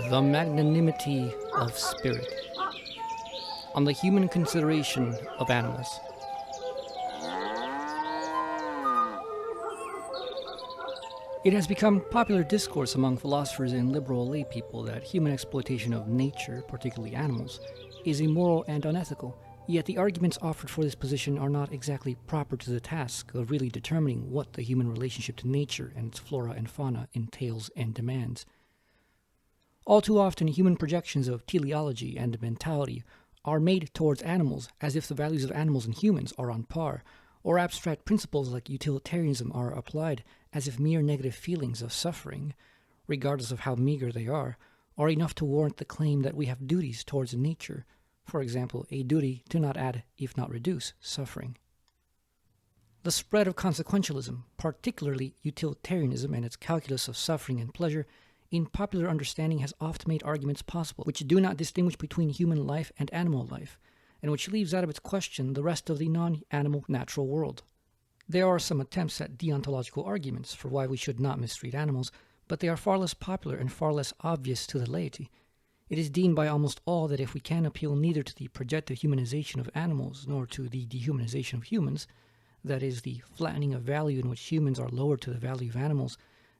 The Magnanimity of Spirit. On the human consideration of animals. It has become popular discourse among philosophers and liberal laypeople that human exploitation of nature, particularly animals, is immoral and unethical, yet the arguments offered for this position are not exactly proper to the task of really determining what the human relationship to nature and its flora and fauna entails and demands. All too often, human projections of teleology and mentality are made towards animals as if the values of animals and humans are on par, or abstract principles like utilitarianism are applied as if mere negative feelings of suffering, regardless of how meager they are enough to warrant the claim that we have duties towards nature, for example, a duty to not add, if not reduce, suffering. The spread of consequentialism, particularly utilitarianism and its calculus of suffering and pleasure, in popular understanding has oft made arguments possible which do not distinguish between human life and animal life, and which leaves out of its question the rest of the non-animal natural world. There are some attempts at deontological arguments for why we should not mistreat animals, but they are far less popular and far less obvious to the laity. It is deemed by almost all that if we can appeal neither to the projected humanization of animals nor to the dehumanization of humans, that is, the flattening of value in which humans are lowered to the value of animals,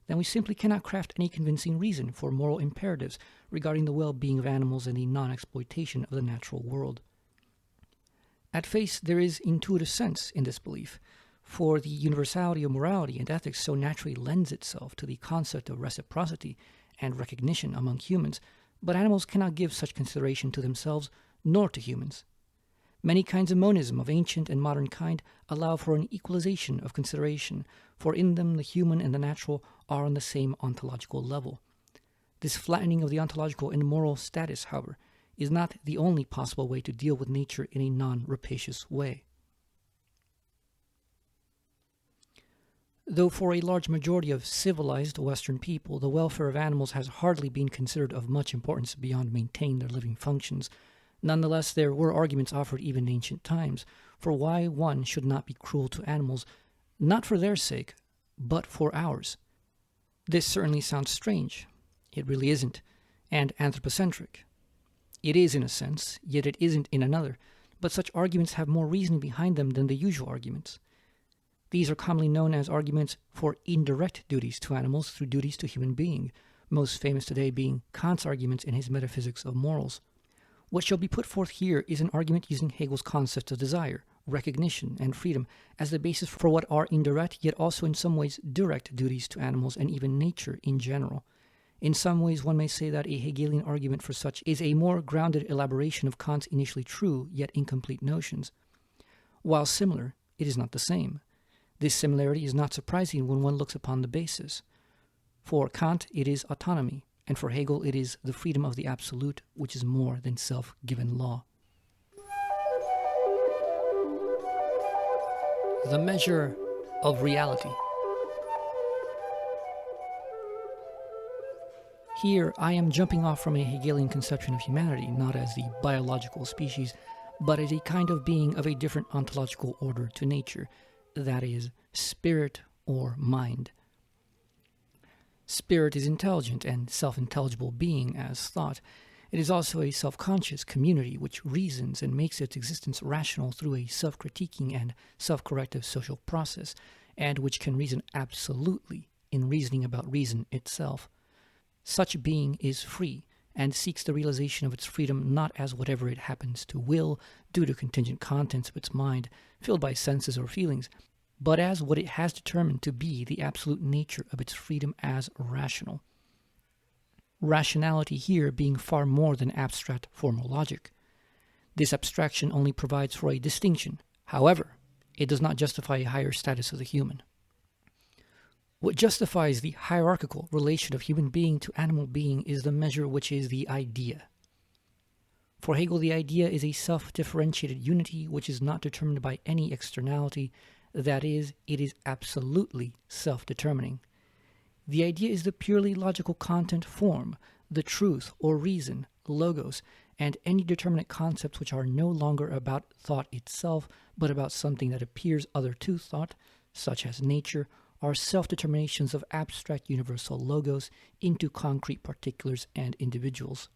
then we simply cannot craft any convincing reason for moral imperatives regarding the well-being of animals and the non-exploitation of the natural world. At face, there is intuitive sense in this belief, for the universality of morality and ethics so naturally lends itself to the concept of reciprocity and recognition among humans, but animals cannot give such consideration to themselves nor to humans. Many kinds of monism of ancient and modern kind allow for an equalization of consideration, for in them the human and the natural are on the same ontological level. This flattening of the ontological and moral status, however, is not the only possible way to deal with nature in a non-rapacious way. Though for a large majority of civilized Western people, the welfare of animals has hardly been considered of much importance beyond maintaining their living functions, nonetheless there were arguments offered even in ancient times for why one should not be cruel to animals, not for their sake, but for ours. This certainly sounds strange. It really isn't, and anthropocentric. It is in a sense, yet it isn't in another, but such arguments have more reasoning behind them than the usual arguments. These are commonly known as arguments for indirect duties to animals through duties to human beings, most famous today being Kant's arguments in his Metaphysics of Morals. What shall be put forth here is an argument using Hegel's concept of desire, recognition, and freedom as the basis for what are indirect yet also in some ways direct duties to animals and even nature in general. In some ways one may say that a Hegelian argument for such is a more grounded elaboration of Kant's initially true yet incomplete notions. While similar, it is not the same. This similarity is not surprising when one looks upon the basis. For Kant it is autonomy, and for Hegel it is the freedom of the absolute, which is more than self-given law. The measure of reality. Here I am jumping off from a Hegelian conception of humanity, not as the biological species, but as a kind of being of a different ontological order to nature, that is, spirit or mind. Spirit is intelligent and self-intelligible being as thought. It is also a self-conscious community which reasons and makes its existence rational through a self-critiquing and self-corrective social process, and which can reason absolutely in reasoning about reason itself. Such being is free, and seeks the realization of its freedom not as whatever it happens to will, due to contingent contents of its mind, filled by senses or feelings, but as what it has determined to be the absolute nature of its freedom as rational. Rationality here being far more than abstract formal logic. This abstraction only provides for a distinction. However, it does not justify a higher status of the human. What justifies the hierarchical relation of human being to animal being is the measure which is the idea. For Hegel, the idea is a self-differentiated unity which is not determined by any externality, that is, it is absolutely self-determining. The idea is the purely logical content form, the truth or reason, logos, and any determinate concepts which are no longer about thought itself, but about something that appears other to thought, such as nature, are self-determinations of abstract universal logos into concrete particulars and individuals.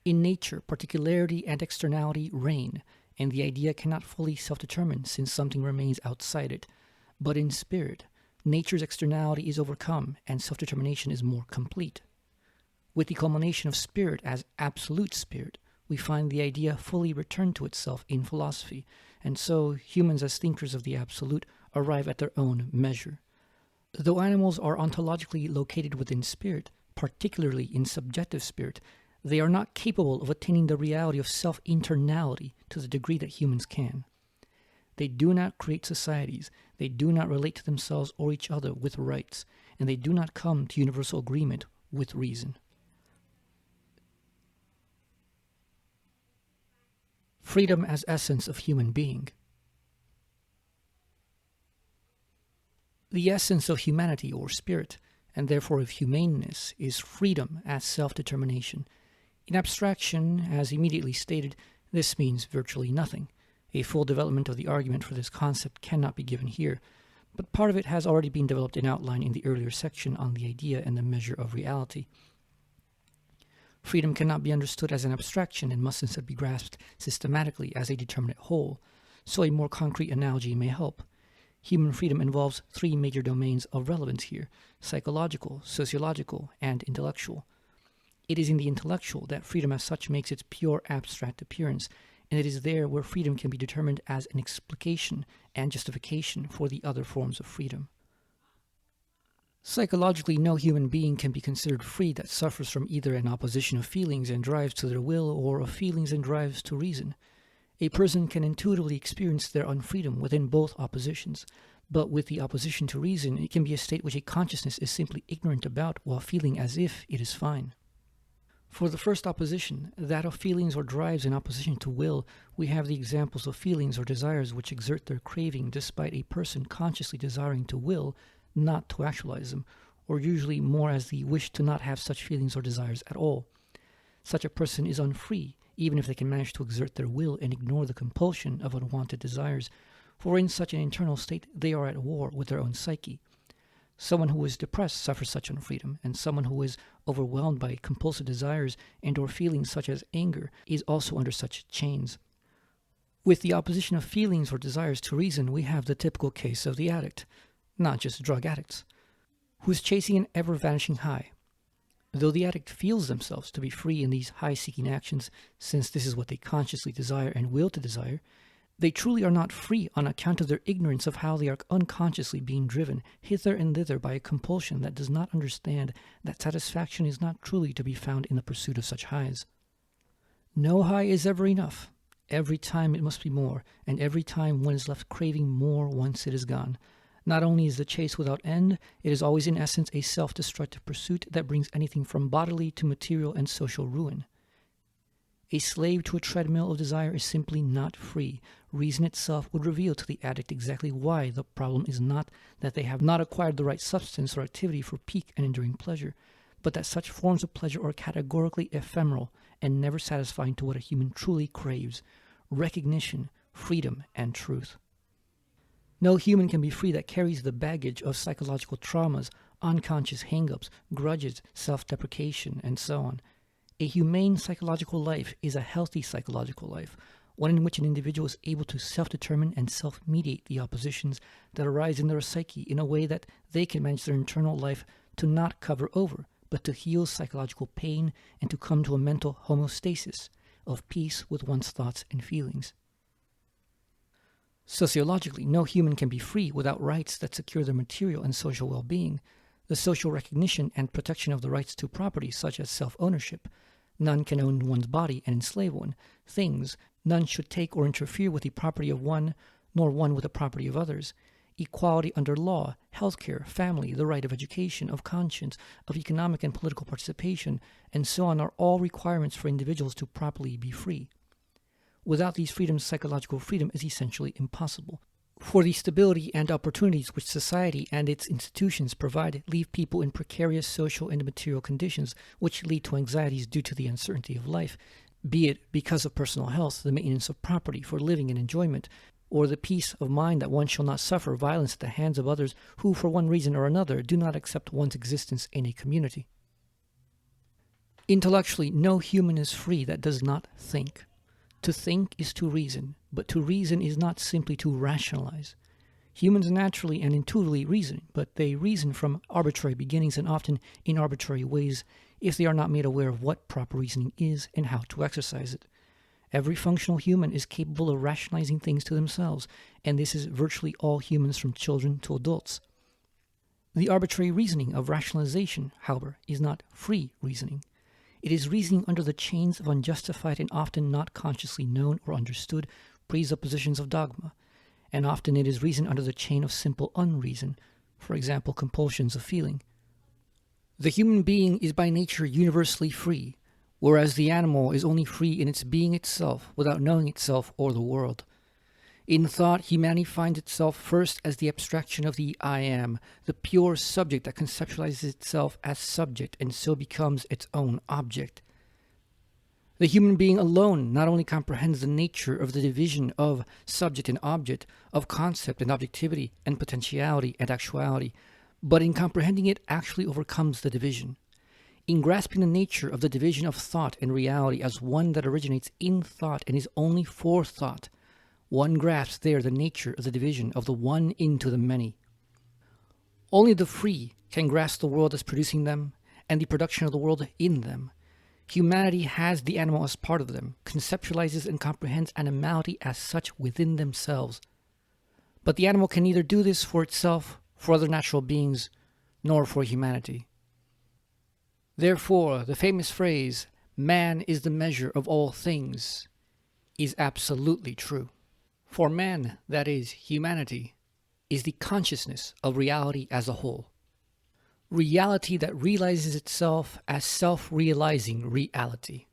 In nature, particularity and externality reign, and the idea cannot fully self-determine since something remains outside it. But in spirit, nature's externality is overcome and self-determination is more complete. With the culmination of spirit as absolute spirit, we find the idea fully returned to itself in philosophy, and so humans as thinkers of the absolute arrive at their own measure. Though animals are ontologically located within spirit, particularly in subjective spirit, they are not capable of attaining the reality of self-internality to the degree that humans can. They do not create societies, they do not relate to themselves or each other with rights, and they do not come to universal agreement with reason. Freedom as essence of human being. The essence of humanity or spirit, and therefore of humaneness, is freedom as self-determination. In abstraction, as immediately stated, this means virtually nothing. A full development of the argument for this concept cannot be given here, but part of it has already been developed in outline in the earlier section on the idea and the measure of reality. Freedom cannot be understood as an abstraction and must instead be grasped systematically as a determinate whole, so a more concrete analogy may help. Human freedom involves three major domains of relevance here: psychological, sociological, and intellectual. It is in the intellectual that freedom as such makes its pure abstract appearance, and it is there where freedom can be determined as an explication and justification for the other forms of freedom. Psychologically, no human being can be considered free that suffers from either an opposition of feelings and drives to their will or of feelings and drives to reason. A person can intuitively experience their unfreedom within both oppositions, but with the opposition to reason, it can be a state which a consciousness is simply ignorant about while feeling as if it is fine. For the first opposition, that of feelings or drives in opposition to will, we have the examples of feelings or desires which exert their craving despite a person consciously desiring to will not to actualize them, or usually more as the wish to not have such feelings or desires at all. Such a person is unfree, even if they can manage to exert their will and ignore the compulsion of unwanted desires, for in such an internal state they are at war with their own psyche. Someone who is depressed suffers such unfreedom, and someone who is overwhelmed by compulsive desires and or feelings such as anger is also under such chains. With the opposition of feelings or desires to reason, we have the typical case of the addict, not just drug addicts, who is chasing an ever-vanishing high. Though the addict feels themselves to be free in these high-seeking actions, since this is what they consciously desire and will to desire, they truly are not free on account of their ignorance of how they are unconsciously being driven hither and thither by a compulsion that does not understand that satisfaction is not truly to be found in the pursuit of such highs. No high is ever enough. Every time it must be more, and every time one is left craving more once it is gone. Not only is the chase without end, it is always in essence a self-destructive pursuit that brings anything from bodily to material and social ruin. A slave to a treadmill of desire is simply not free. Reason itself would reveal to the addict exactly why the problem is not that they have not acquired the right substance or activity for peak and enduring pleasure, but that such forms of pleasure are categorically ephemeral and never satisfying to what a human truly craves: recognition, freedom, and truth. No human can be free that carries the baggage of psychological traumas, unconscious hang-ups, grudges, self-deprecation, and so on. A humane psychological life is a healthy psychological life, one in which an individual is able to self-determine and self-mediate the oppositions that arise in their psyche in a way that they can manage their internal life to not cover over, but to heal psychological pain and to come to a mental homeostasis of peace with one's thoughts and feelings. Sociologically, no human can be free without rights that secure their material and social well-being, the social recognition and protection of the rights to property such as self-ownership. None can own one's body and enslave one. Things, none should take or interfere with the property of one, nor one with the property of others. Equality under law, healthcare, family, the right of education, of conscience, of economic and political participation, and so on are all requirements for individuals to properly be free. Without these freedoms, psychological freedom is essentially impossible. For the stability and opportunities which society and its institutions provide leave people in precarious social and material conditions which lead to anxieties due to the uncertainty of life, be it because of personal health, the maintenance of property for living and enjoyment, or the peace of mind that one shall not suffer violence at the hands of others who, for one reason or another, do not accept one's existence in a community. Intellectually, no human is free that does not think. To think is to reason, but to reason is not simply to rationalize. Humans naturally and intuitively reason, but they reason from arbitrary beginnings and often in arbitrary ways if they are not made aware of what proper reasoning is and how to exercise it. Every functional human is capable of rationalizing things to themselves, and this is virtually all humans from children to adults. The arbitrary reasoning of rationalization, however, is not free reasoning. It is reasoning under the chains of unjustified and often not consciously known or understood presuppositions of dogma, and often it is reason under the chain of simple unreason, for example, compulsions of feeling. The human being is by nature universally free, whereas the animal is only free in its being itself without knowing itself or the world. In thought, humanity finds itself first as the abstraction of the I am, the pure subject that conceptualizes itself as subject and so becomes its own object. The human being alone not only comprehends the nature of the division of subject and object, of concept and objectivity, and potentiality and actuality, but in comprehending it actually overcomes the division. In grasping the nature of the division of thought and reality as one that originates in thought and is only for thought, one grasps there the nature of the division of the one into the many. Only the free can grasp the world as producing them and the production of the world in them. Humanity has the animal as part of them, conceptualizes and comprehends animality as such within themselves. But the animal can neither do this for itself, for other natural beings, nor for humanity. Therefore, the famous phrase, "man is the measure of all things," is absolutely true. For man, that is, humanity, is the consciousness of reality as a whole. Reality that realizes itself as self-realizing reality.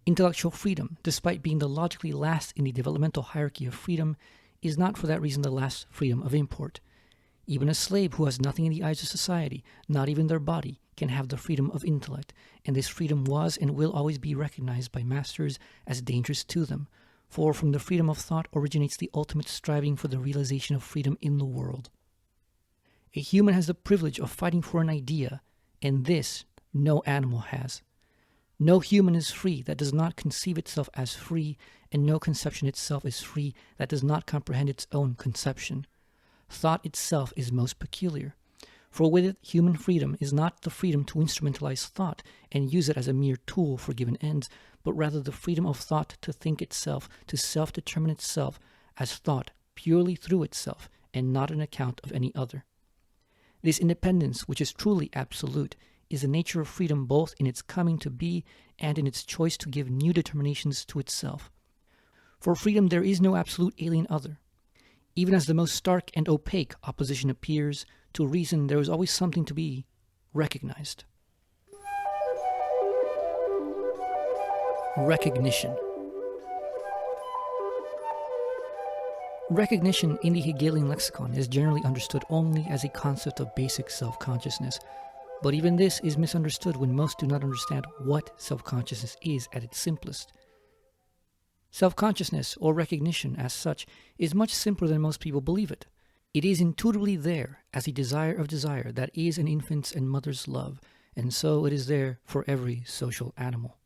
Intellectual freedom, despite being the logically last in the developmental hierarchy of freedom, is not for that reason the last freedom of import. Even a slave who has nothing in the eyes of society, not even their body, can have the freedom of intellect, and this freedom was and will always be recognized by masters as dangerous to them, for from the freedom of thought originates the ultimate striving for the realization of freedom in the world. A human has the privilege of fighting for an idea, and this no animal has. No human is free that does not conceive itself as free, and no conception itself is free that does not comprehend its own conception. Thought itself is most peculiar, for with it human freedom is not the freedom to instrumentalize thought and use it as a mere tool for given ends, but rather the freedom of thought to think itself, to self-determine itself as thought purely through itself and not an account of any other. This independence, which is truly absolute, is the nature of freedom both in its coming to be and in its choice to give new determinations to itself. For freedom there is no absolute alien other. Even as the most stark and opaque opposition appears, to reason there is always something to be recognized. Recognition. Recognition in the Hegelian lexicon is generally understood only as a concept of basic self-consciousness, but even this is misunderstood when most do not understand what self-consciousness is at its simplest. Self-consciousness, or recognition as such, is much simpler than most people believe it. It is intuitively there as a desire of desire that is an infant's and mother's love, and so it is there for every social animal.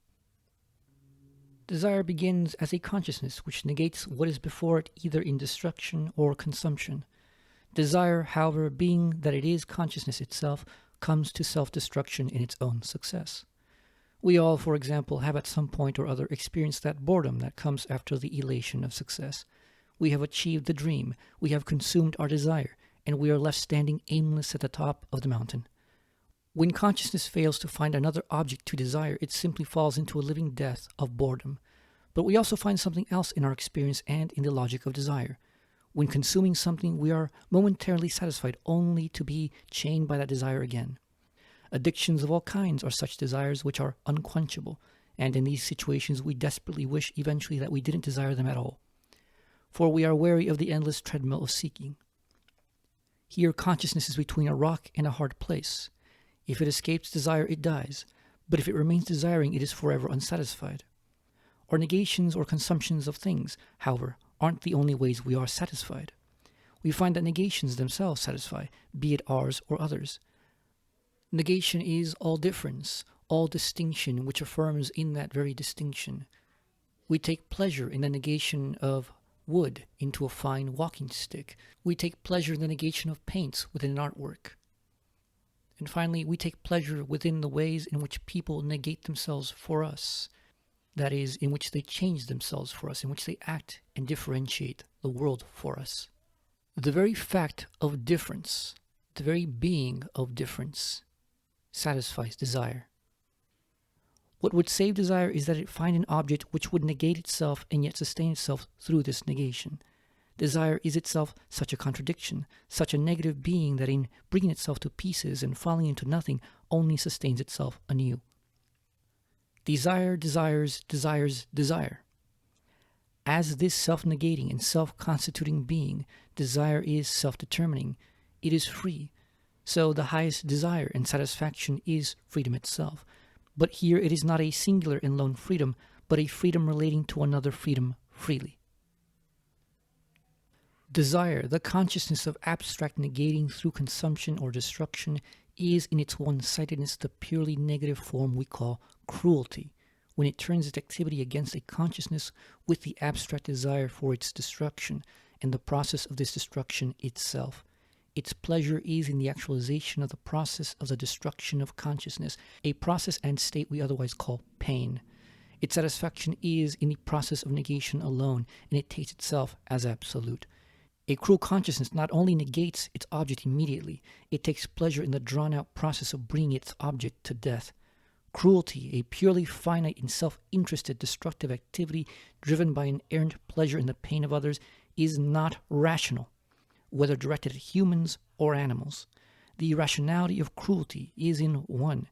Desire begins as a consciousness which negates what is before it either in destruction or consumption. Desire, however, being that it is consciousness itself, comes to self-destruction in its own success. We all, for example, have at some point or other experienced that boredom that comes after the elation of success. We have achieved the dream, we have consumed our desire, and we are left standing aimless at the top of the mountain. When consciousness fails to find another object to desire, it simply falls into a living death of boredom. But we also find something else in our experience and in the logic of desire. When consuming something, we are momentarily satisfied only to be chained by that desire again. Addictions of all kinds are such desires which are unquenchable, and in these situations we desperately wish eventually that we didn't desire them at all. For we are weary of the endless treadmill of seeking. Here consciousness is between a rock and a hard place. If it escapes desire, it dies, but if it remains desiring, it is forever unsatisfied. Our negations or consumptions of things, however, aren't the only ways we are satisfied. We find that negations themselves satisfy, be it ours or others. Negation is all difference, all distinction, which affirms in that very distinction. We take pleasure in the negation of wood into a fine walking stick. We take pleasure in the negation of paints within an artwork. And finally, we take pleasure within the ways in which people negate themselves for us. That is, in which they change themselves for us, in which they act and differentiate the world for us. The very fact of difference, the very being of difference, satisfies desire. What would save desire is that it find an object which would negate itself and yet sustain itself through this negation. Desire is itself such a contradiction, such a negative being that in bringing itself to pieces and falling into nothing only sustains itself anew. Desire desires, desires desire. As this self-negating and self-constituting being, desire is self-determining. It is free. So the highest desire and satisfaction is freedom itself. But here it is not a singular and lone freedom, but a freedom relating to another freedom freely. Desire, the consciousness of abstract negating through consumption or destruction, is in its one-sidedness the purely negative form we call cruelty, when it turns its activity against a consciousness with the abstract desire for its destruction, and the process of this destruction itself. Its pleasure is in the actualization of the process of the destruction of consciousness, a process and state we otherwise call pain. Its satisfaction is in the process of negation alone, and it takes itself as absolute. A cruel consciousness not only negates its object immediately, it takes pleasure in the drawn-out process of bringing its object to death. Cruelty, a purely finite and self-interested destructive activity driven by an errant pleasure in the pain of others, is not rational, whether directed at humans or animals. The irrationality of cruelty is in 1,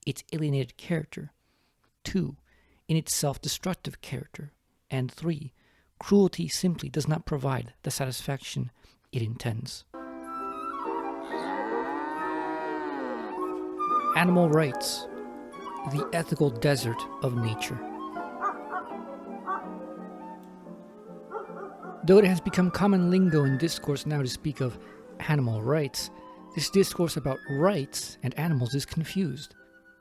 its alienated character, 2, in its self-destructive character, and 3, cruelty simply does not provide the satisfaction it intends. Animal rights, the ethical desert of nature. Though it has become common lingo in discourse now to speak of animal rights, this discourse about rights and animals is confused.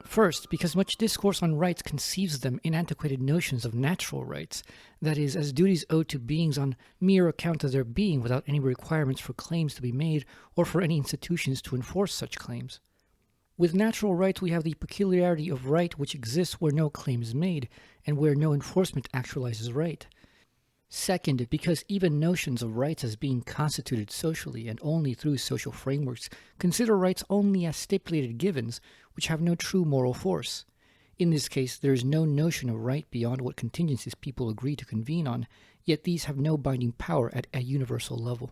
First, because much discourse on rights conceives them in antiquated notions of natural rights, that is, as duties owed to beings on mere account of their being without any requirements for claims to be made or for any institutions to enforce such claims. With natural rights we have the peculiarity of right which exists where no claim is made and where no enforcement actualizes right. Second, because even notions of rights as being constituted socially and only through social frameworks consider rights only as stipulated givens which have no true moral force. In this case, there is no notion of right beyond what contingencies people agree to convene on, yet these have no binding power at a universal level.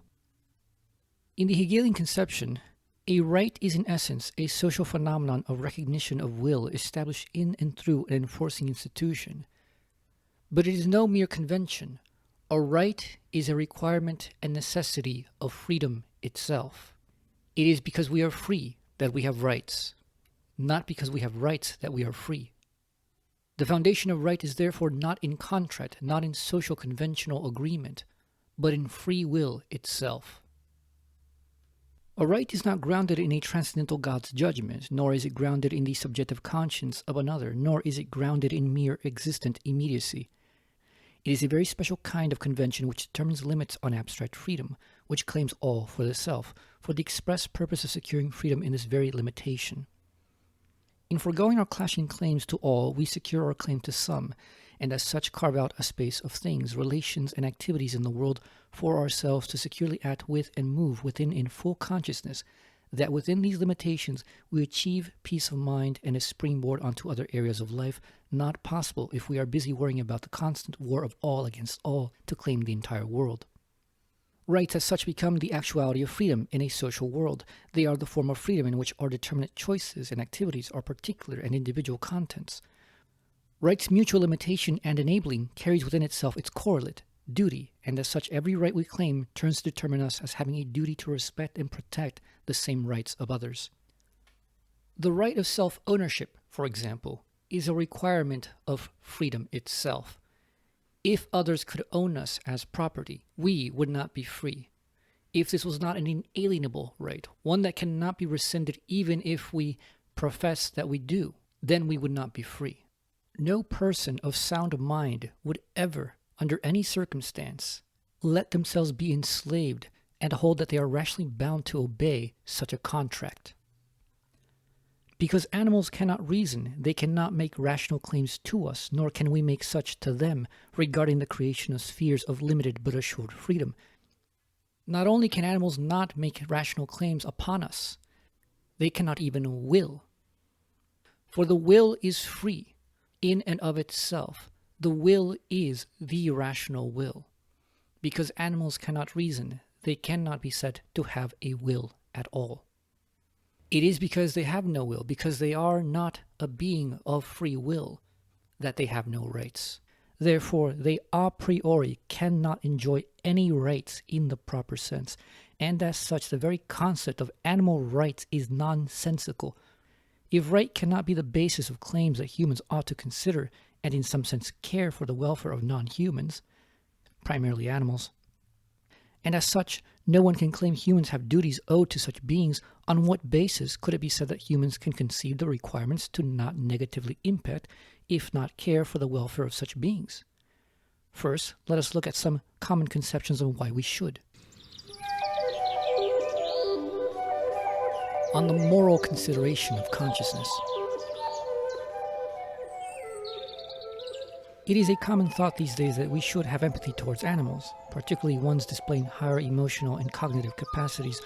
In the Hegelian conception, a right is in essence a social phenomenon of recognition of will established in and through an enforcing institution. But it is no mere convention. A right is a requirement and necessity of freedom itself. It is because we are free that we have rights, not because we have rights that we are free. The foundation of right is therefore not in contract, not in social conventional agreement, but in free will itself. A right is not grounded in a transcendental God's judgment, nor is it grounded in the subjective conscience of another, nor is it grounded in mere existent immediacy. It is a very special kind of convention which determines limits on abstract freedom, which claims all for the self, for the express purpose of securing freedom in this very limitation. In foregoing our clashing claims to all, we secure our claim to some, and as such carve out a space of things, relations, and activities in the world for ourselves to securely act with and move within in full consciousness that within these limitations we achieve peace of mind and a springboard onto other areas of life, not possible if we are busy worrying about the constant war of all against all to claim the entire world. Rights as such become the actuality of freedom in a social world. They are the form of freedom in which our determinate choices and activities are particular and individual contents. Rights' mutual limitation and enabling carries within itself its correlate, duty, and as such every right we claim turns to determine us as having a duty to respect and protect the same rights of others. The right of self-ownership, for example, is a requirement of freedom itself. If others could own us as property, we would not be free. If this was not an inalienable right, one that cannot be rescinded even if we profess that we do, then we would not be free. No person of sound mind would ever, under any circumstance, let themselves be enslaved and hold that they are rationally bound to obey such a contract. Because animals cannot reason, they cannot make rational claims to us, nor can we make such to them regarding the creation of spheres of limited but assured freedom. Not only can animals not make rational claims upon us, they cannot even will. For the will is free in and of itself. The will is the rational will. Because animals cannot reason, they cannot be said to have a will at all. It is because they have no will, because they are not a being of free will, that they have no rights. Therefore, they a priori cannot enjoy any rights in the proper sense, and as such, the very concept of animal rights is nonsensical. If right cannot be the basis of claims that humans ought to consider, and in some sense care for the welfare of non-humans, primarily animals, and as such, no one can claim humans have duties owed to such beings, on what basis could it be said that humans can conceive the requirements to not negatively impact, if not care for the welfare of such beings? First, let us look at some common conceptions of why we should. On the moral consideration of consciousness. It is a common thought these days that we should have empathy towards animals, particularly ones displaying higher emotional and cognitive capacities,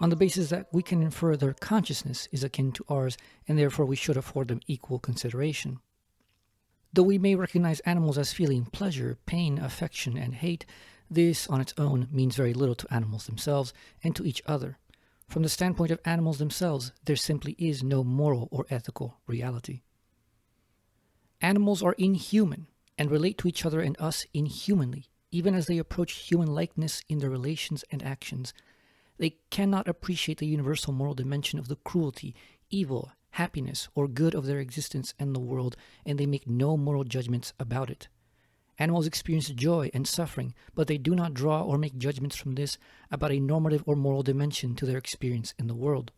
on the basis that we can infer their consciousness is akin to ours, and therefore we should afford them equal consideration. Though we may recognize animals as feeling pleasure, pain, affection, and hate, this on its own means very little to animals themselves and to each other. From the standpoint of animals themselves, there simply is no moral or ethical reality. Animals are inhuman and relate to each other and us inhumanly, even as they approach human likeness in their relations and actions. They cannot appreciate the universal moral dimension of the cruelty, evil, happiness, or good of their existence and the world, and they make no moral judgments about it. Animals experience joy and suffering, but they do not draw or make judgments from this about a normative or moral dimension to their experience in the world.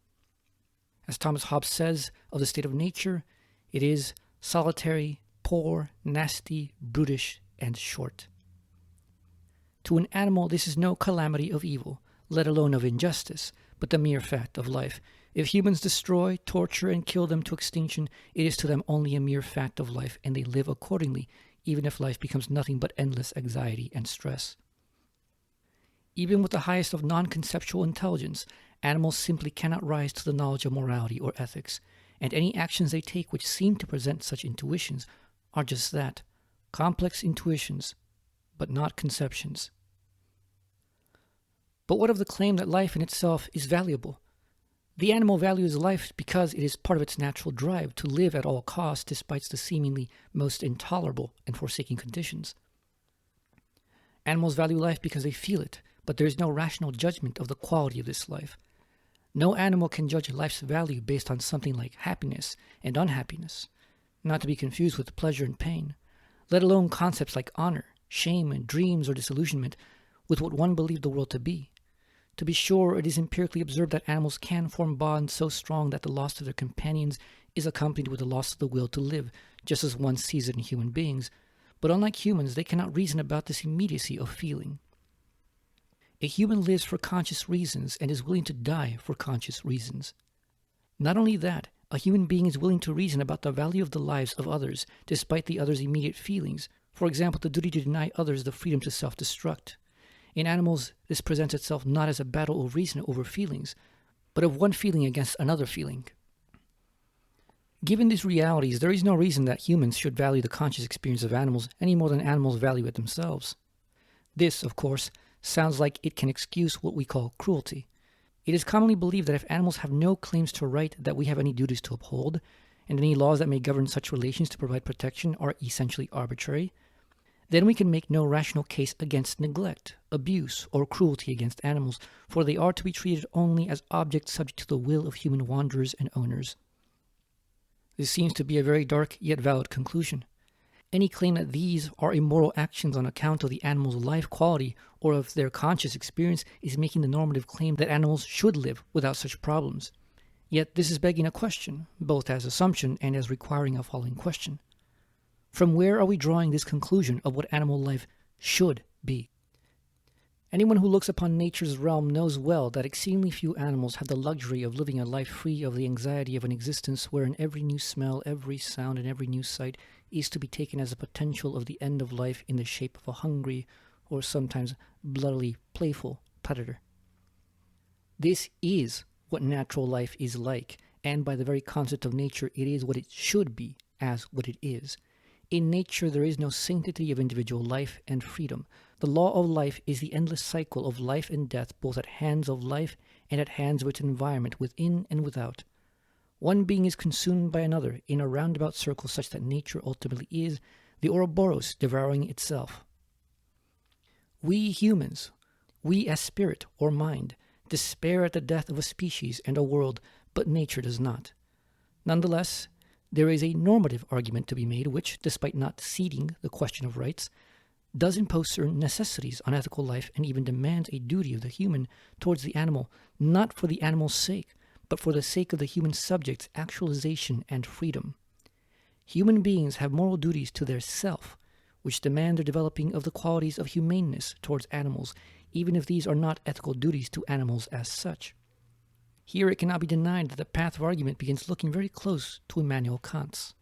As Thomas Hobbes says of the state of nature, it is solitary, poor, nasty, brutish, and short. To an animal, this is no calamity of evil, let alone of injustice, but the mere fact of life. If humans destroy, torture, and kill them to extinction, it is to them only a mere fact of life, and they live accordingly, even if life becomes nothing but endless anxiety and stress. Even with the highest of non-conceptual intelligence, animals simply cannot rise to the knowledge of morality or ethics, and any actions they take which seem to present such intuitions are just that, complex intuitions, but not conceptions. But what of the claim that life in itself is valuable? The animal values life because it is part of its natural drive to live at all costs despite the seemingly most intolerable and forsaking conditions. Animals value life because they feel it, but there is no rational judgment of the quality of this life. No animal can judge life's value based on something like happiness and unhappiness, not to be confused with pleasure and pain, let alone concepts like honor, shame, and dreams or disillusionment with what one believed the world to be. To be sure, it is empirically observed that animals can form bonds so strong that the loss of their companions is accompanied with the loss of the will to live, just as one sees it in human beings. But unlike humans, they cannot reason about this immediacy of feeling. A human lives for conscious reasons and is willing to die for conscious reasons. Not only that, a human being is willing to reason about the value of the lives of others, despite the other's immediate feelings. For example, the duty to deny others the freedom to self-destruct. In animals, this presents itself not as a battle of reason over feelings, but of one feeling against another feeling. Given these realities, there is no reason that humans should value the conscious experience of animals any more than animals value it themselves. This, of course, sounds like it can excuse what we call cruelty. It is commonly believed that if animals have no claims to right, that we have any duties to uphold, and any laws that may govern such relations to provide protection are essentially arbitrary, then we can make no rational case against neglect, abuse, or cruelty against animals, for they are to be treated only as objects subject to the will of human wanderers and owners. This seems to be a very dark yet valid conclusion. Any claim that these are immoral actions on account of the animal's life quality or of their conscious experience is making the normative claim that animals should live without such problems. Yet this is begging a question, both as assumption and as requiring a following question. From where are we drawing this conclusion of what animal life should be? Anyone who looks upon nature's realm knows well that exceedingly few animals have the luxury of living a life free of the anxiety of an existence wherein every new smell, every sound, and every new sight is to be taken as a potential of the end of life in the shape of a hungry, or sometimes bloodily playful, predator. This is what natural life is like, and by the very concept of nature, it is what it should be as what it is. In nature, there is no sanctity of individual life and freedom. The law of life is the endless cycle of life and death, both at hands of life and at hands of its environment, within and without. One being is consumed by another in a roundabout circle such that nature ultimately is the Ouroboros devouring itself. We humans, we as spirit or mind, despair at the death of a species and a world, but nature does not. Nonetheless, there is a normative argument to be made which, despite not ceding the question of rights, does impose certain necessities on ethical life and even demands a duty of the human towards the animal, not for the animal's sake, but for the sake of the human subject's actualization and freedom. Human beings have moral duties to their self, which demand the developing of the qualities of humaneness towards animals, even if these are not ethical duties to animals as such. Here it cannot be denied that the path of argument begins looking very close to Immanuel Kant's.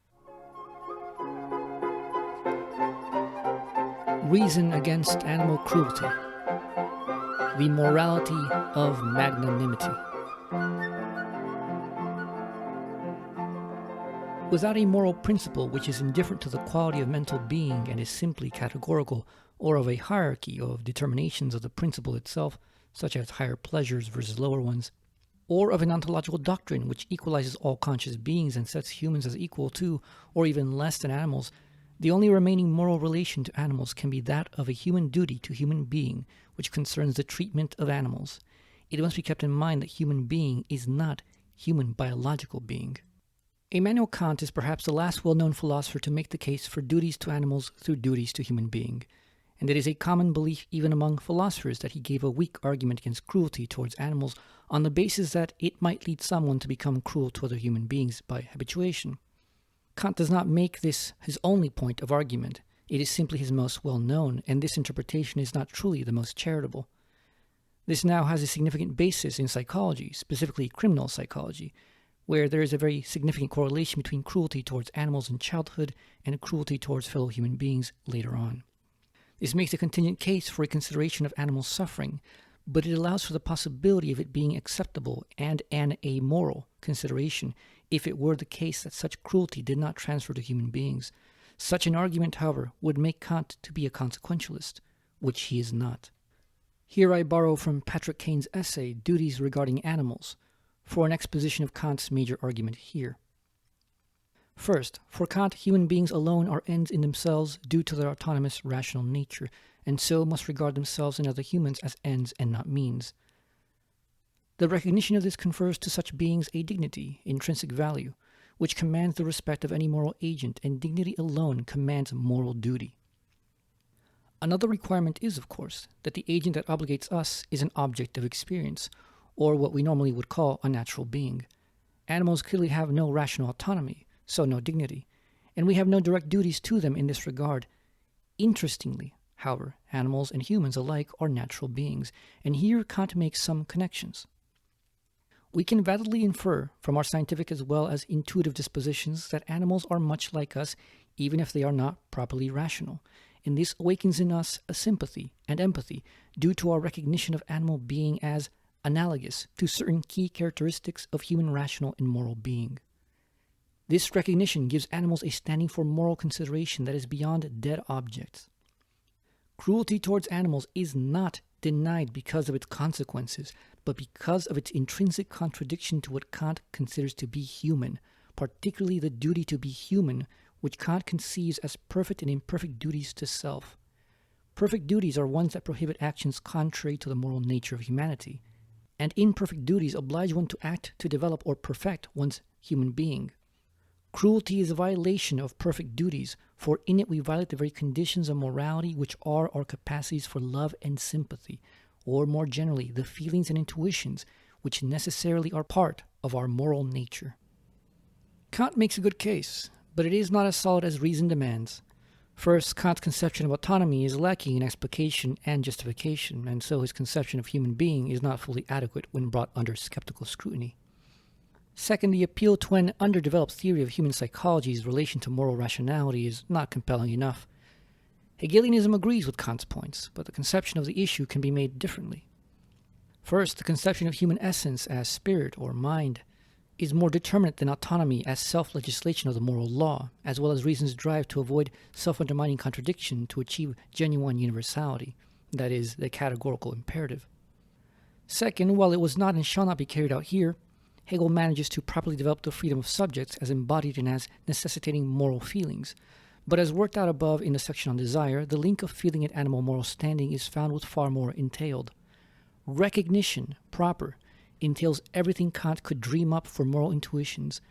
Reason against animal cruelty. The morality of magnanimity. Without a moral principle which is indifferent to the quality of mental being and is simply categorical, or of a hierarchy of determinations of the principle itself, such as higher pleasures versus lower ones, or of an ontological doctrine which equalizes all conscious beings and sets humans as equal to, or even less than animals, the only remaining moral relation to animals can be that of a human duty to human being, which concerns the treatment of animals. It must be kept in mind that human being is not human biological being. Immanuel Kant is perhaps the last well-known philosopher to make the case for duties to animals through duties to human being, and it is a common belief even among philosophers that he gave a weak argument against cruelty towards animals on the basis that it might lead someone to become cruel to other human beings by habituation. Kant does not make this his only point of argument. It is simply his most well-known, and this interpretation is not truly the most charitable. This now has a significant basis in psychology, specifically criminal psychology, where there is a very significant correlation between cruelty towards animals in childhood and cruelty towards fellow human beings later on. This makes a contingent case for a consideration of animal suffering, but it allows for the possibility of it being acceptable and an amoral consideration if it were the case that such cruelty did not transfer to human beings. Such an argument, however, would make Kant to be a consequentialist, which he is not. Here I borrow from Patrick Kane's essay, Duties Regarding Animals, for an exposition of Kant's major argument here. First, for Kant, human beings alone are ends in themselves due to their autonomous rational nature, and so must regard themselves and other humans as ends and not means. The recognition of this confers to such beings a dignity, intrinsic value, which commands the respect of any moral agent, and dignity alone commands moral duty. Another requirement is, of course, that the agent that obligates us is an object of experience, or what we normally would call a natural being. Animals clearly have no rational autonomy, so no dignity, and we have no direct duties to them in this regard. Interestingly, however, animals and humans alike are natural beings, and here Kant makes some connections. We can validly infer from our scientific as well as intuitive dispositions that animals are much like us, even if they are not properly rational, and this awakens in us a sympathy and empathy due to our recognition of animal being as analogous to certain key characteristics of human rational and moral being. This recognition gives animals a standing for moral consideration that is beyond dead objects. Cruelty towards animals is not denied because of its consequences, but because of its intrinsic contradiction to what Kant considers to be human, particularly the duty to be human, which Kant conceives as perfect and imperfect duties to self. Perfect duties are ones that prohibit actions contrary to the moral nature of humanity, and imperfect duties oblige one to act to develop or perfect one's human being. Cruelty is a violation of perfect duties, for in it we violate the very conditions of morality which are our capacities for love and sympathy, or more generally, the feelings and intuitions which necessarily are part of our moral nature. Kant makes a good case, but it is not as solid as reason demands. First, Kant's conception of autonomy is lacking in explication and justification, and so his conception of human being is not fully adequate when brought under skeptical scrutiny. Second, the appeal to an underdeveloped theory of human psychology's relation to moral rationality is not compelling enough. Hegelianism agrees with Kant's points, but the conception of the issue can be made differently. First, the conception of human essence as spirit or mind is more determinate than autonomy as self-legislation of the moral law, as well as reason's drive to avoid self-undermining contradiction to achieve genuine universality, that is, the categorical imperative. Second, while it was not and shall not be carried out here, Hegel manages to properly develop the freedom of subjects as embodied and as necessitating moral feelings. But as worked out above in the section on desire, the link of feeling and animal moral standing is found with far more entailed. Recognition, proper, entails everything Kant could dream up for moral intuitions.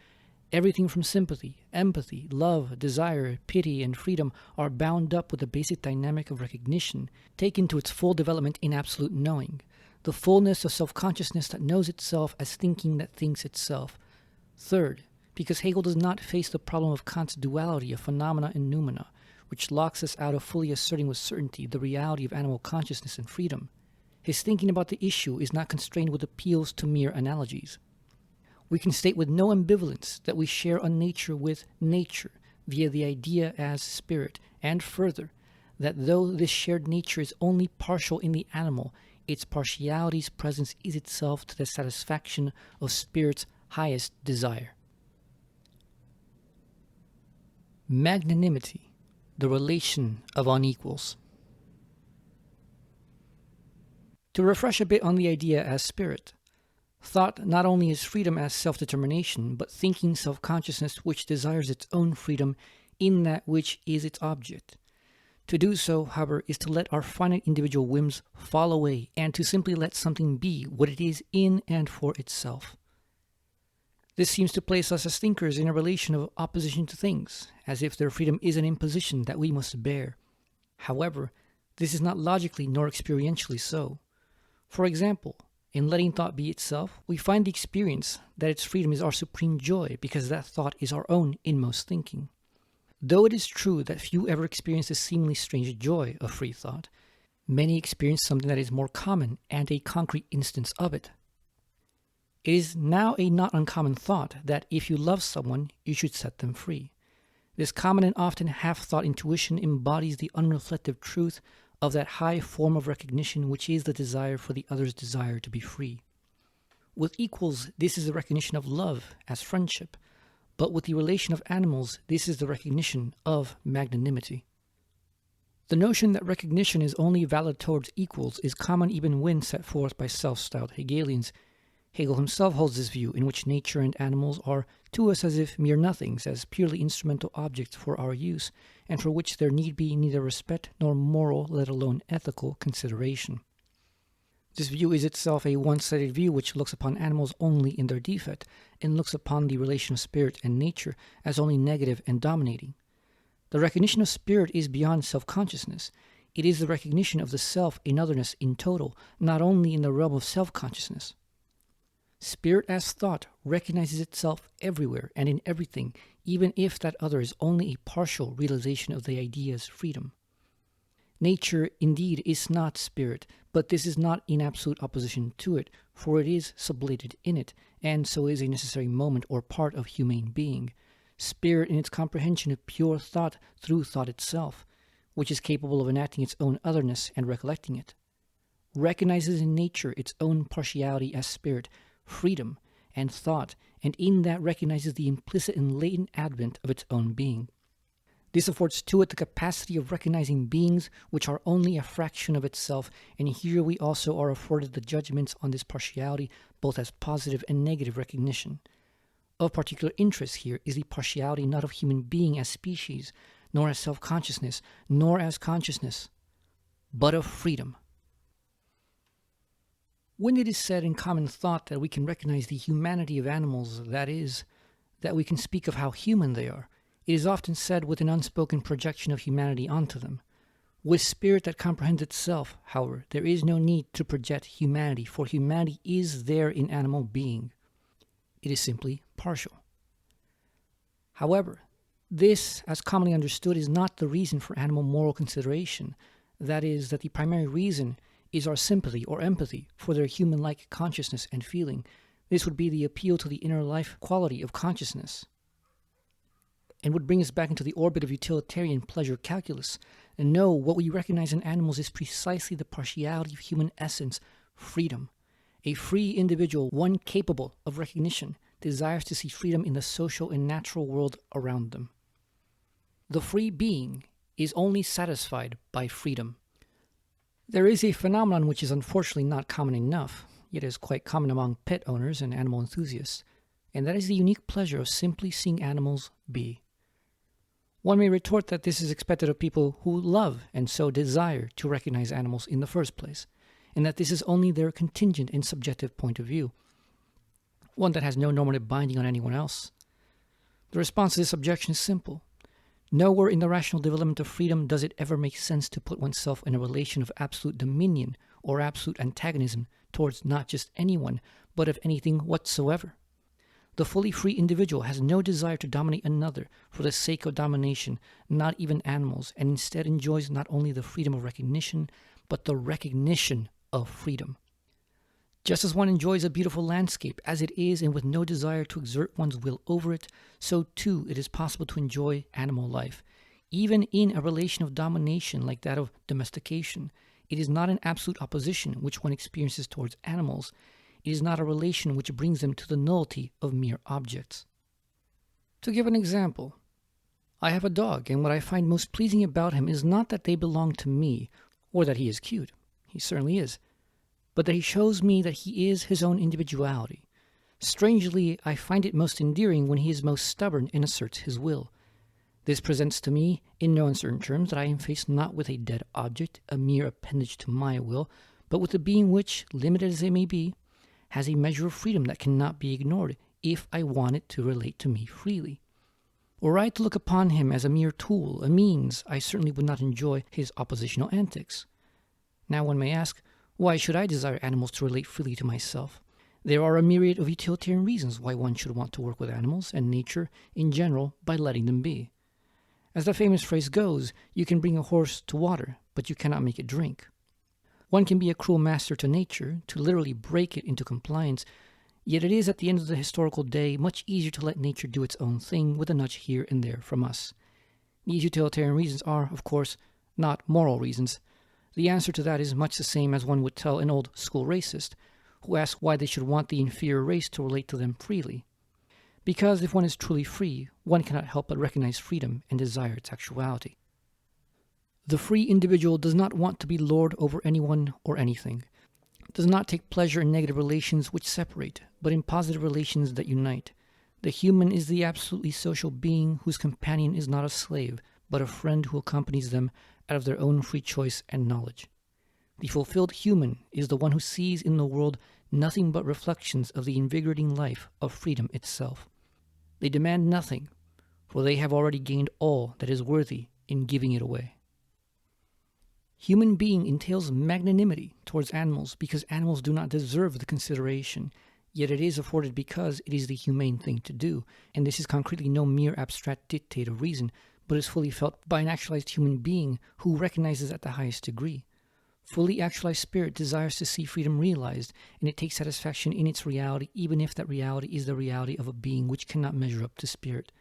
Everything from sympathy, empathy, love, desire, pity, and freedom are bound up with the basic dynamic of recognition, taken to its full development in absolute knowing, the fullness of self-consciousness that knows itself as thinking that thinks itself. Third, because Hegel does not face the problem of Kant's duality of phenomena and noumena, which locks us out of fully asserting with certainty the reality of animal consciousness and freedom. His thinking about the issue is not constrained with appeals to mere analogies. We can state with no ambivalence that we share a nature with nature via the idea as spirit, and further, that though this shared nature is only partial in the animal, its partiality's presence is itself to the satisfaction of spirit's highest desire. Magnanimity, the relation of unequals. To refresh a bit on the idea as spirit, thought not only is freedom as self-determination, but thinking self-consciousness which desires its own freedom in that which is its object. To do so, however, is to let our finite individual whims fall away and to simply let something be what it is in and for itself. This seems to place us as thinkers in a relation of opposition to things, as if their freedom is an imposition that we must bear. However, this is not logically nor experientially so. For example, in letting thought be itself, we find the experience that its freedom is our supreme joy because that thought is our own inmost thinking. Though it is true that few ever experience the seemingly strange joy of free thought, many experience something that is more common and a concrete instance of it. It is now a not uncommon thought that if you love someone, you should set them free. This common and often half-thought intuition embodies the unreflective truth of that high form of recognition which is the desire for the other's desire to be free. With equals, this is the recognition of love as friendship, but with the relation of animals, this is the recognition of magnanimity. The notion that recognition is only valid towards equals is common even when set forth by self-styled Hegelians. Hegel himself holds this view, in which nature and animals are to us as if mere nothings, as purely instrumental objects for our use, and for which there need be neither respect nor moral, let alone ethical, consideration. This view is itself a one-sided view which looks upon animals only in their defect, and looks upon the relation of spirit and nature as only negative and dominating. The recognition of spirit is beyond self-consciousness. It is the recognition of the self in otherness in total, not only in the realm of self-consciousness. Spirit as thought recognizes itself everywhere and in everything, even if that other is only a partial realization of the idea's freedom. Nature, indeed, is not spirit, but this is not in absolute opposition to it, for it is sublated in it, and so is a necessary moment or part of humane being. Spirit in its comprehension of pure thought through thought itself, which is capable of enacting its own otherness and recollecting it, recognizes in nature its own partiality as spirit, freedom, and thought, and in that recognizes the implicit and latent advent of its own being. This affords to it the capacity of recognizing beings which are only a fraction of itself, and here we also are afforded the judgments on this partiality both as positive and negative recognition. Of particular interest here is the partiality not of human being as species, nor as self-consciousness, nor as consciousness, but of freedom. When it is said in common thought that we can recognize the humanity of animals, that is, that we can speak of how human they are, it is often said with an unspoken projection of humanity onto them. With spirit that comprehends itself, however, there is no need to project humanity, for humanity is there in animal being. It is simply partial. However, this, as commonly understood, is not the reason for animal moral consideration. That is, that the primary reason is our sympathy or empathy for their human-like consciousness and feeling. This would be the appeal to the inner life quality of consciousness, and would bring us back into the orbit of utilitarian pleasure calculus. And no, what we recognize in animals is precisely the partiality of human essence, freedom. A free individual, one capable of recognition, desires to see freedom in the social and natural world around them. The free being is only satisfied by freedom. There is a phenomenon which is unfortunately not common enough, yet is quite common among pet owners and animal enthusiasts, and that is the unique pleasure of simply seeing animals be. One may retort that this is expected of people who love and so desire to recognize animals in the first place, and that this is only their contingent and subjective point of view, one that has no normative binding on anyone else. The response to this objection is simple. Nowhere in the rational development of freedom does it ever make sense to put oneself in a relation of absolute dominion or absolute antagonism towards not just anyone, but of anything whatsoever. The fully free individual has no desire to dominate another for the sake of domination, not even animals, and instead enjoys not only the freedom of recognition, but the recognition of freedom. Just as one enjoys a beautiful landscape as it is and with no desire to exert one's will over it, so too it is possible to enjoy animal life. Even in a relation of domination like that of domestication, it is not an absolute opposition which one experiences towards animals. It is not a relation which brings them to the nullity of mere objects. To give an example, I have a dog, and what I find most pleasing about him is not that they belong to me, or that he is cute. He certainly is. But that he shows me that he is his own individuality. Strangely, I find it most endearing when he is most stubborn and asserts his will. This presents to me, in no uncertain terms, that I am faced not with a dead object, a mere appendage to my will, but with a being which, limited as it may be, has a measure of freedom that cannot be ignored if I want it to relate to me freely. Were I to look upon him as a mere tool, a means, I certainly would not enjoy his oppositional antics. Now one may ask, why should I desire animals to relate freely to myself? There are a myriad of utilitarian reasons why one should want to work with animals and nature in general by letting them be. As the famous phrase goes, you can bring a horse to water, but you cannot make it drink. One can be a cruel master to nature, to literally break it into compliance, yet it is at the end of the historical day much easier to let nature do its own thing with a nudge here and there from us. These utilitarian reasons are, of course, not moral reasons. The answer to that is much the same as one would tell an old school racist, who asks why they should want the inferior race to relate to them freely. Because if one is truly free, one cannot help but recognize freedom and desire its actuality. The free individual does not want to be lord over anyone or anything, does not take pleasure in negative relations which separate, but in positive relations that unite. The human is the absolutely social being whose companion is not a slave, but a friend who accompanies them out of their own free choice and knowledge. The fulfilled human is the one who sees in the world nothing but reflections of the invigorating life of freedom itself. They demand nothing, for they have already gained all that is worthy in giving it away. Human being entails magnanimity towards animals because animals do not deserve the consideration, yet it is afforded because it is the humane thing to do, and this is concretely no mere abstract dictate of reason, but is fully felt by an actualized human being who recognizes at the highest degree. Fully actualized spirit desires to see freedom realized, and it takes satisfaction in its reality, even if that reality is the reality of a being which cannot measure up to spirit.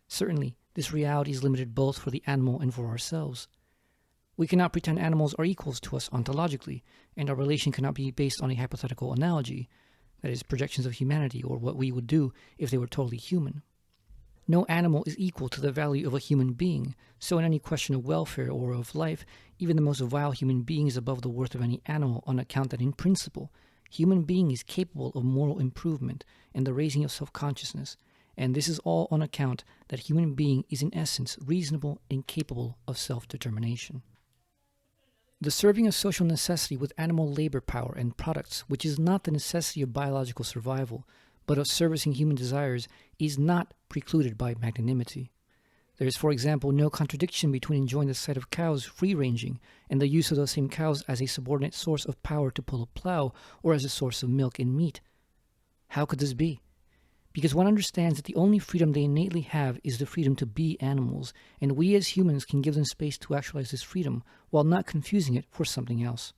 Certainly, this reality is limited both for the animal and for ourselves. We cannot pretend animals are equals to us ontologically, and our relation cannot be based on a hypothetical analogy, that is, projections of humanity or what we would do if they were totally human. No animal is equal to the value of a human being, so in any question of welfare or of life, even the most vile human being is above the worth of any animal on account that in principle, human being is capable of moral improvement and the raising of self-consciousness, and this is all on account that human being is in essence reasonable and capable of self-determination. The serving of social necessity with animal labor power and products, which is not the necessity of biological survival, but of servicing human desires, is not precluded by magnanimity. There is, for example, no contradiction between enjoying the sight of cows free-ranging and the use of those same cows as a subordinate source of power to pull a plow or as a source of milk and meat. How could this be? Because one understands that the only freedom they innately have is the freedom to be animals, and we as humans can give them space to actualize this freedom while not confusing it for something else.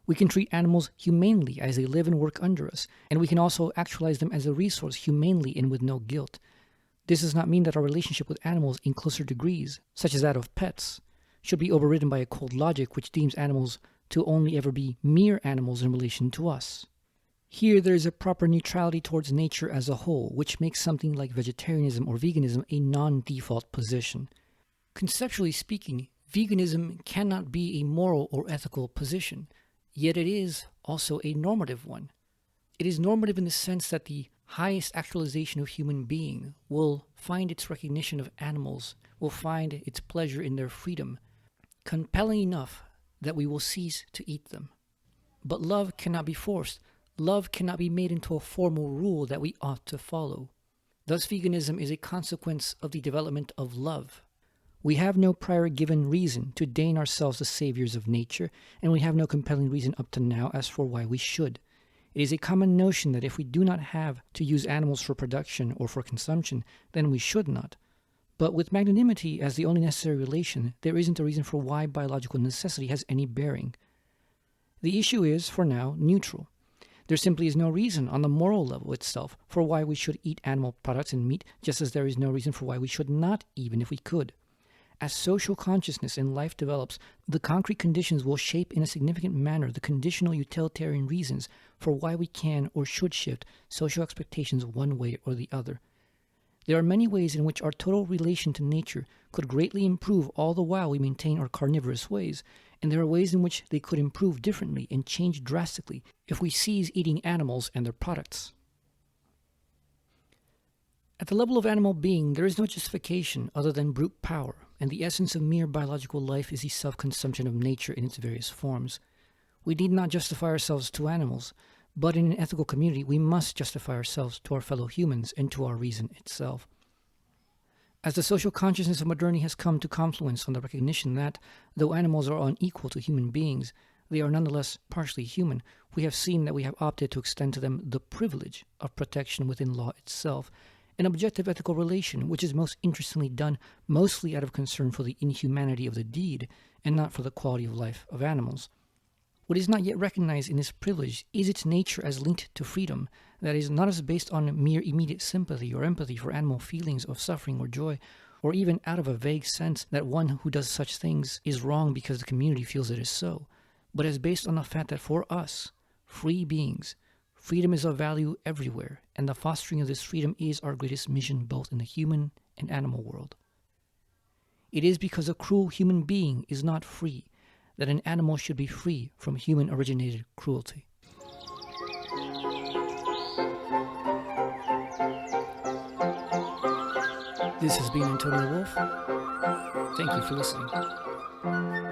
We can treat animals humanely as they live and work under us, and we can also actualize them as a resource humanely and with no guilt. This does not mean that our relationship with animals in closer degrees, such as that of pets, should be overridden by a cold logic which deems animals to only ever be mere animals in relation to us. Here there is a proper neutrality towards nature as a whole, which makes something like vegetarianism or veganism a non-default position. Conceptually speaking, veganism cannot be a moral or ethical position, yet it is also a normative one. It is normative in the sense that the highest actualization of human being will find its recognition of animals, will find its pleasure in their freedom, compelling enough that we will cease to eat them. But love cannot be forced. Love cannot be made into a formal rule that we ought to follow. Thus, veganism is a consequence of the development of love. We have no prior given reason to deign ourselves the saviors of nature, and we have no compelling reason up to now as for why we should. It is a common notion that if we do not have to use animals for production or for consumption, then we should not. But with magnanimity as the only necessary relation, there isn't a reason for why biological necessity has any bearing. The issue is, for now, neutral. There simply is no reason on the moral level itself for why we should eat animal products and meat, just as there is no reason for why we should not, even if we could. As social consciousness in life develops, the concrete conditions will shape in a significant manner the conditional utilitarian reasons for why we can or should shift social expectations one way or the other. There are many ways in which our total relation to nature could greatly improve all the while we maintain our carnivorous ways, and there are ways in which they could improve differently and change drastically if we cease eating animals and their products. At the level of animal being, there is no justification other than brute power, and the essence of mere biological life is the self-consumption of nature in its various forms. We need not justify ourselves to animals, but in an ethical community we must justify ourselves to our fellow humans and to our reason itself. As the social consciousness of modernity has come to confluence on the recognition that, though animals are unequal to human beings, they are nonetheless partially human, we have seen that we have opted to extend to them the privilege of protection within law itself, an objective ethical relation which is most interestingly done mostly out of concern for the inhumanity of the deed and not for the quality of life of animals. What is not yet recognized in this privilege is its nature as linked to freedom, that is, not as based on mere immediate sympathy or empathy for animal feelings of suffering or joy, or even out of a vague sense that one who does such things is wrong because the community feels it is so, but as based on the fact that for us, free beings, freedom is of value everywhere, and the fostering of this freedom is our greatest mission both in the human and animal world. It is because a cruel human being is not free that an animal should be free from human-originated cruelty. This has been Antonio Wolf. Thank you for listening.